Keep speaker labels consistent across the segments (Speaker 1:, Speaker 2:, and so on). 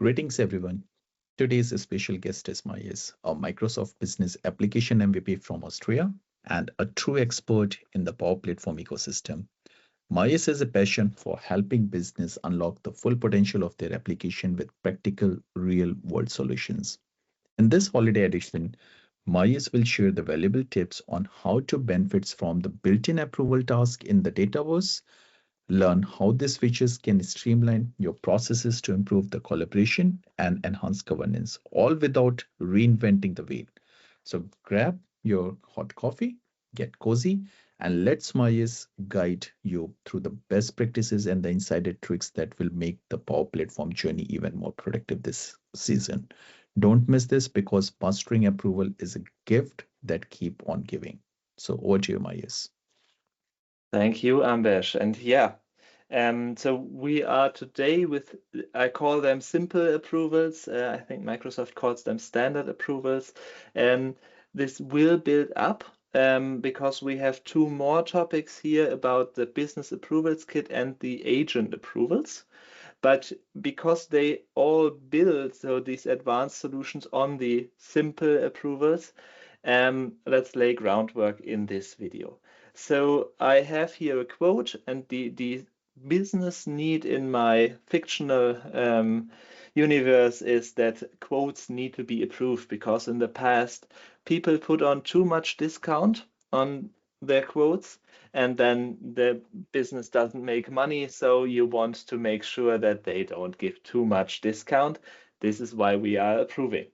Speaker 1: Greetings, everyone. Today's special guest is Marius, a Microsoft Business Application MVP from Austria and a true expert in the Power Platform ecosystem. Marius has a passion for helping business unlock the full potential of their application with practical, real-world solutions. In this holiday edition, Marius will share the valuable tips on how to benefit from the built-in approval task in the Dataverse. Learn how these features can streamline your processes to improve the collaboration and enhance governance, all without reinventing the wheel. So grab your hot coffee, get cozy, and let Marius guide you through the best practices and the insider tricks that will make the Power Platform journey even more productive this season. Don't miss this because mastering approval is a gift that keep on giving. So over to you, Marius.
Speaker 2: Thank you, Ambesh. And yeah, so we are today with, I call them simple approvals. I think Microsoft calls them standard approvals. This will build up because we have two more topics here about the business approvals kit and the agent approvals. But because they all build so these advanced solutions on the simple approvals, let's lay groundwork in this video. So I have here a quote, and the business need in my fictional universe is that quotes need to be approved because in the past people put on too much discount on their quotes and then the business doesn't make money, so you want to make sure that they don't give too much discount. This is why we are approving.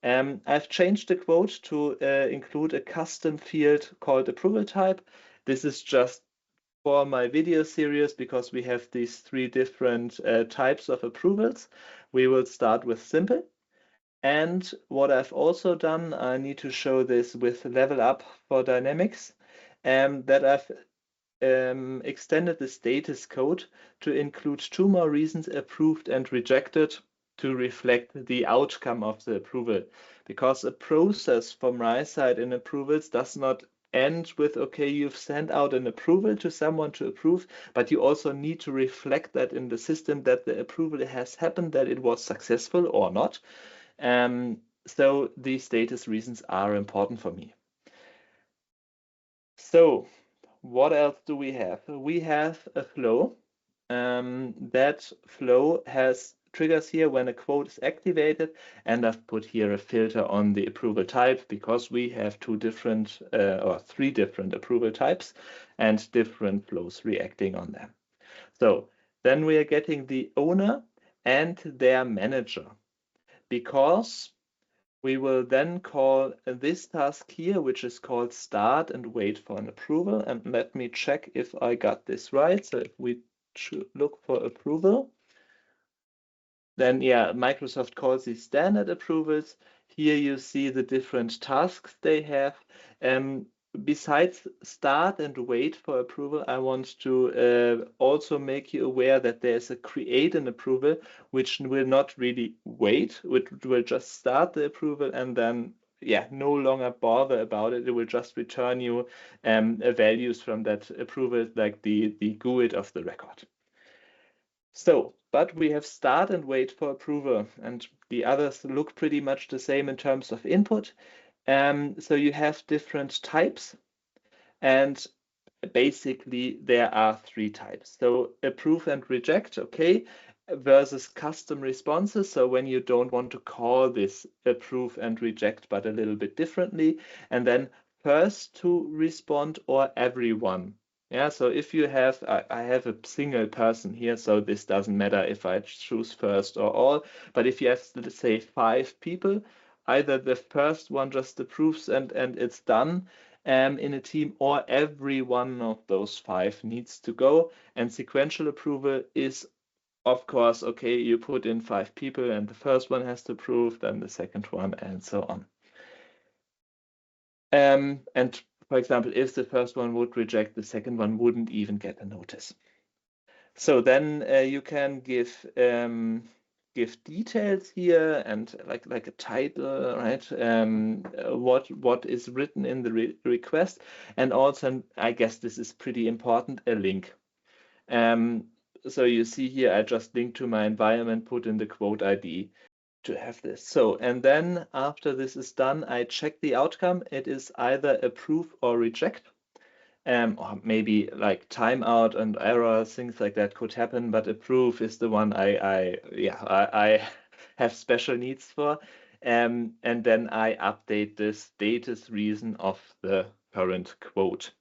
Speaker 2: I've changed the quote to include a custom field called approval type. This is just for my video series because we have these three different types of approvals. We will start with simple. And what I've also done, I need to show this with level up for dynamics, that I've extended the status code to include two more reasons approved and rejected to reflect the outcome of the approval, because a process from my side in approvals does not end with, okay, you've sent out an approval to someone to approve, but you also need to reflect that in the system that the approval has happened, that it was successful or not. So these status reasons are important for me. So what else do we have? We have a flow. That flow has triggers here when a quote is activated, and I've put here a filter on the approval type because we have two different or three different approval types and different flows reacting on them. So then we are getting the owner and their manager, because we will then call this task here, which is called start and wait for an approval. And let me check if I got this right. So if we look for approval, then yeah, Microsoft calls these standard approvals. Here you see the different tasks they have. Besides start and wait for approval, I want to also make you aware that there's a create an approval, which will not really wait, which will just start the approval and then no longer bother about it. It will just return you values from that approval, like the GUID of the record. So, but we have start and wait for approval, and the others look pretty much the same in terms of input. So you have different types, and basically there are three types. So approve and reject, okay, versus custom responses. So when you don't want to call this approve and reject, but a little bit differently, and then first to respond or everyone. Yeah, so if you have, I have a single person here, so this doesn't matter if I choose first or all, but if you have, let's say, 5 people, either the first one just approves and it's done in a team, or every one of those 5 needs to go. And sequential approval is, of course, okay, you put in 5 people and the first one has to approve, then the second one, and so on. And for example, if the first one would reject, the second one wouldn't even get a notice. So then you can give details here and like a title, right? What is written in the request, and also, I guess this is pretty important, a link. so you see here, I just link to my environment, put in the quote ID to have this. So, and then after this is done, I check the outcome. It is either approve or reject. Or maybe like timeout and error, things like that could happen, but approve is the one I have special needs for. And then I update the status reason of the current quote.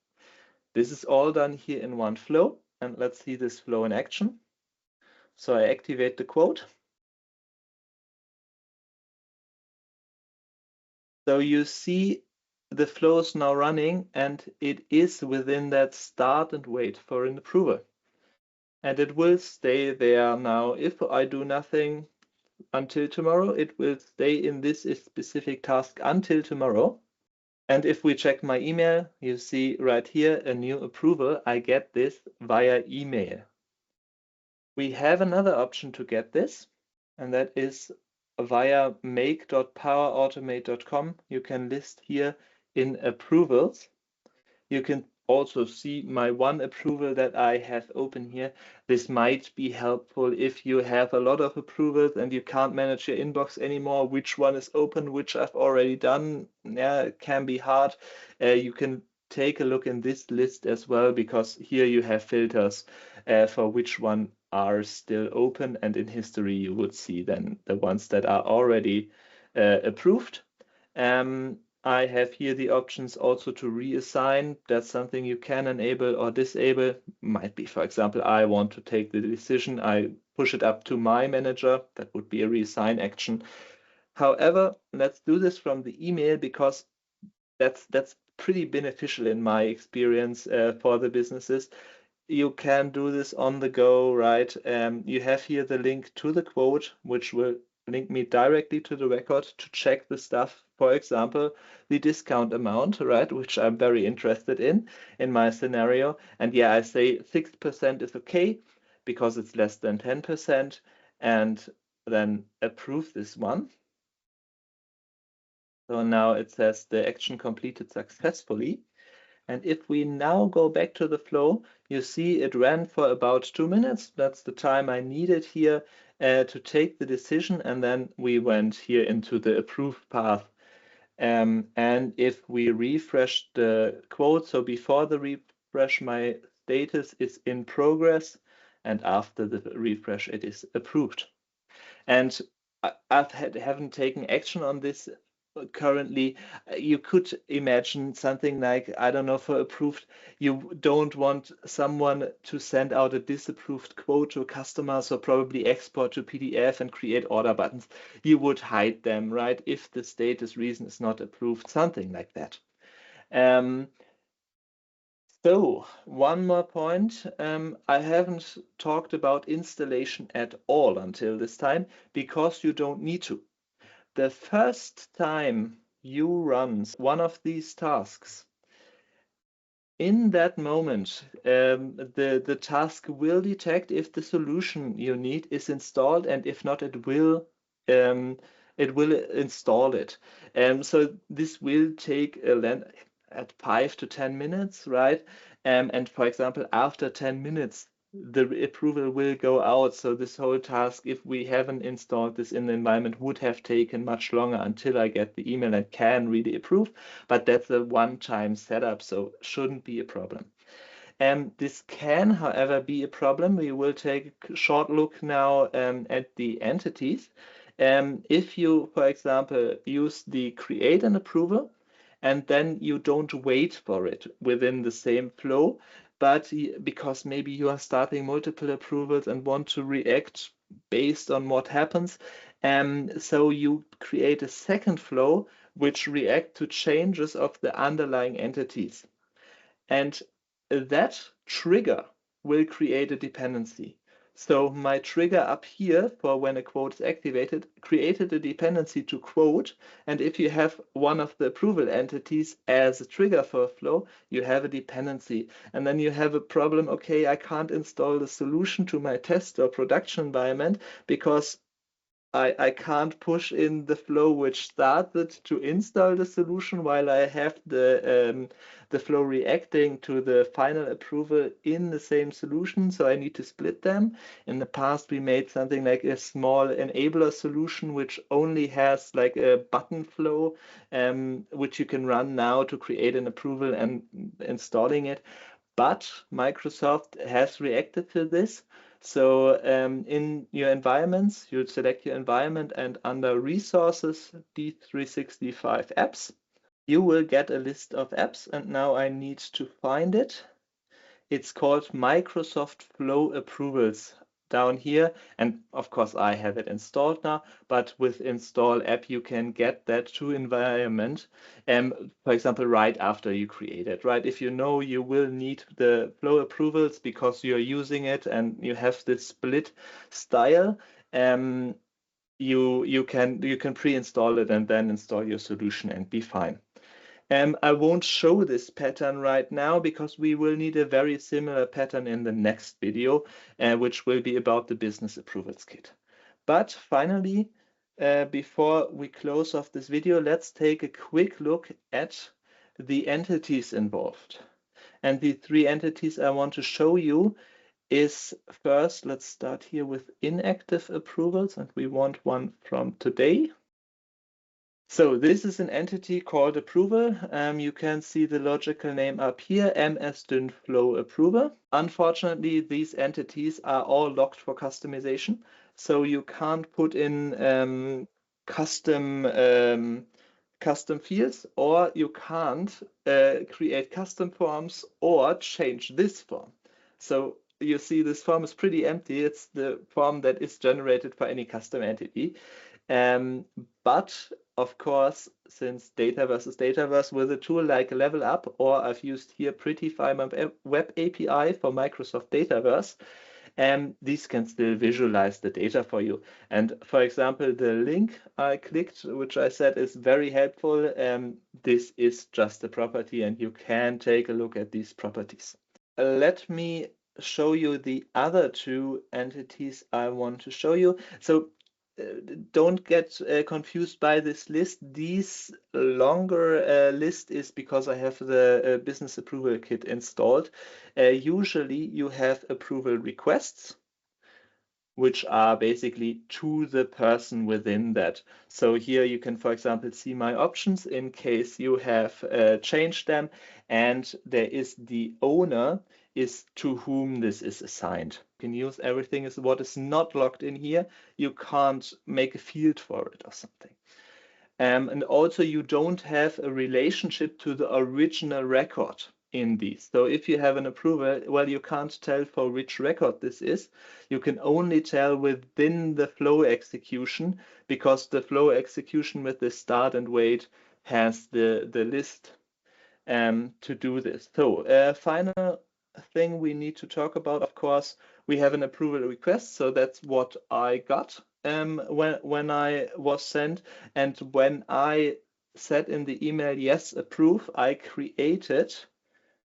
Speaker 2: This is all done here in one flow, and let's see this flow in action. So I activate the quote. So you see the flow is now running, and it is within that start and wait for an approval. And it will stay there now. If I do nothing until tomorrow, it will stay in this specific task until tomorrow. And if we check my email, you see right here a new approval. I get this via email. We have another option to get this, and that is via make.powerautomate.com. You can list here in approvals. You can also see my one approval that I have open here. This might be helpful if you have a lot of approvals and you can't manage your inbox anymore, which one is open, which I've already done. Yeah, it can be hard. You can take a look in this list as well, because here you have filters for which one are still open, and in history you would see then the ones that are already approved. I have here the options also to reassign. That's something you can enable or disable. Might be, for example, I want to take the decision, I push it up to my manager. That would be a reassign action. However, let's do this from the email, because that's pretty beneficial in my experience for the businesses. You can do this on the go, right? You have here the link to the quote, which will link me directly to the record to check the stuff. For example, the discount amount, right, which I'm very interested in my scenario. And yeah, I say 6% is okay because it's less than 10%, and then approve this one. So now it says the action completed successfully. And if we now go back to the flow, you see it ran for about 2 minutes. That's the time I needed here to take the decision. And then we went here into the approve path. And if we refresh the quote, so before the refresh, my status is in progress. And after the refresh, it is approved. And haven't taken action on this currently. You could imagine something like, I don't know, for approved, you don't want someone to send out a disapproved quote to a customer, so probably export to PDF and create order buttons. You would hide them, right? If the status reason is not approved, something like that. So one more point, I haven't talked about installation at all until this time, because you don't need to. The first time you run one of these tasks, in that moment, the task will detect if the solution you need is installed, and if not, it will install it. So this will take at 5 to 10 minutes, right? And for example, after 10 minutes, the approval will go out. So this whole task, if we haven't installed this in the environment, would have taken much longer until I get the email and can really approve. But that's a one-time setup, so shouldn't be a problem. This can, however, be a problem. We will take a short look now at the entities. If you, for example, use the create an approval, and then you don't wait for it within the same flow, but because maybe you are starting multiple approvals and want to react based on what happens, so you create a second flow which react to changes of the underlying entities. And that trigger will create a dependency. So my trigger up here for when a quote is activated created a dependency to quote. And if you have one of the approval entities as a trigger for a flow, you have a dependency. And then you have a problem. Okay, I can't install the solution to my test or production environment because I can't push in the flow which started to install the solution while I have the flow reacting to the final approval in the same solution. So I need to split them. In the past, we made something like a small enabler solution which only has like a button flow, which you can run now to create an approval and installing it. But Microsoft has reacted to this. So in your environments, you select your environment, and under Resources, D365 Apps, you will get a list of apps, and now I need to find it. It's called Microsoft Flow Approvals down here. And of course, I have it installed now, but with install app, you can get that to environment. For example, right after you create it, right? If you know you will need the flow approvals because you're using it and you have this split style, you can pre-install it and then install your solution and be fine. I won't show this pattern right now because we will need a very similar pattern in the next video, which will be about the business approvals kit. But finally, before we close off this video, let's take a quick look at the entities involved. And the three entities I want to show you is first, let's start here with inactive approvals, and we want one from today. So this is an entity called approval. You can see the logical name up here, MS-DYN flow approval. Unfortunately, these entities are all locked for customization. So you can't put in custom fields, or you can't create custom forms or change this form. So you see this form is pretty empty. It's the form that is generated for any custom entity. But of course, since Dataverse is Dataverse, with a tool like Level Up, or I've used here Prettify Web API for Microsoft Dataverse, these can still visualize the data for you. And for example, the link I clicked, which I said is very helpful, this is just a property, and you can take a look at these properties. Let me show you the other two entities I want to show you. So don't get confused by this list. This longer list is because I have the business approval kit installed. Usually you have approval requests, which are basically to the person within that. So here you can, for example, see my options in case you have changed them, and there is the owner is to whom this is assigned. You can use everything is what is not logged in here. You can't make a field for it or something. And also you don't have a relationship to the original record in these. So if you have an approval, well, you can't tell for which record this is. You can only tell within the flow execution, because the flow execution with the start and wait has the list to do this. So final thing we need to talk about, of course, we have an approval request. So that's what I got when I was sent, and when I said in the email, yes, approve, I created,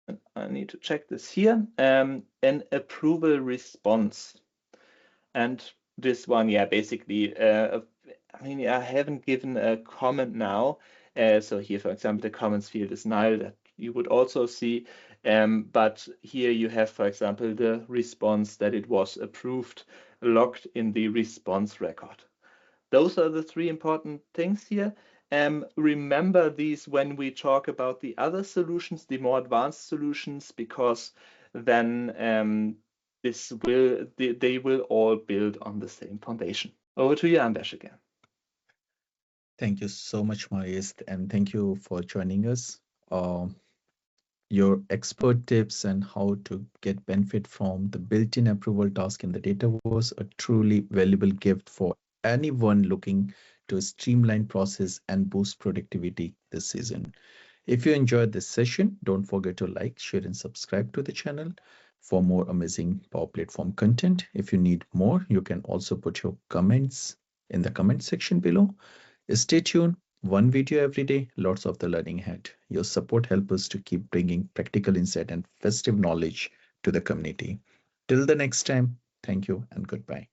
Speaker 2: and I need to check this here, an approval response. And this one, yeah, basically, I mean, I haven't given a comment now. So here, for example, the comments field is null, that you would also see. But here you have, for example, the response that it was approved, logged in the response record. Those are the three important things here. Remember these when we talk about the other solutions, the more advanced solutions, because then they will all build on the same foundation. Over to you, Anders, again.
Speaker 1: Thank you so much, Marius, and thank you for joining us. Your expert tips and how to get benefit from the built-in approval task in the Dataverse, a truly valuable gift for anyone looking to streamline process and boost productivity this season. If you enjoyed this session, don't forget to like, share, and subscribe to the channel for more amazing Power Platform content. If you need more, you can also put your comments in the comment section below. Stay tuned. One video every day, lots of the learning ahead. Your support helps us to keep bringing practical insight and festive knowledge to the community. Till the next time, thank you and goodbye.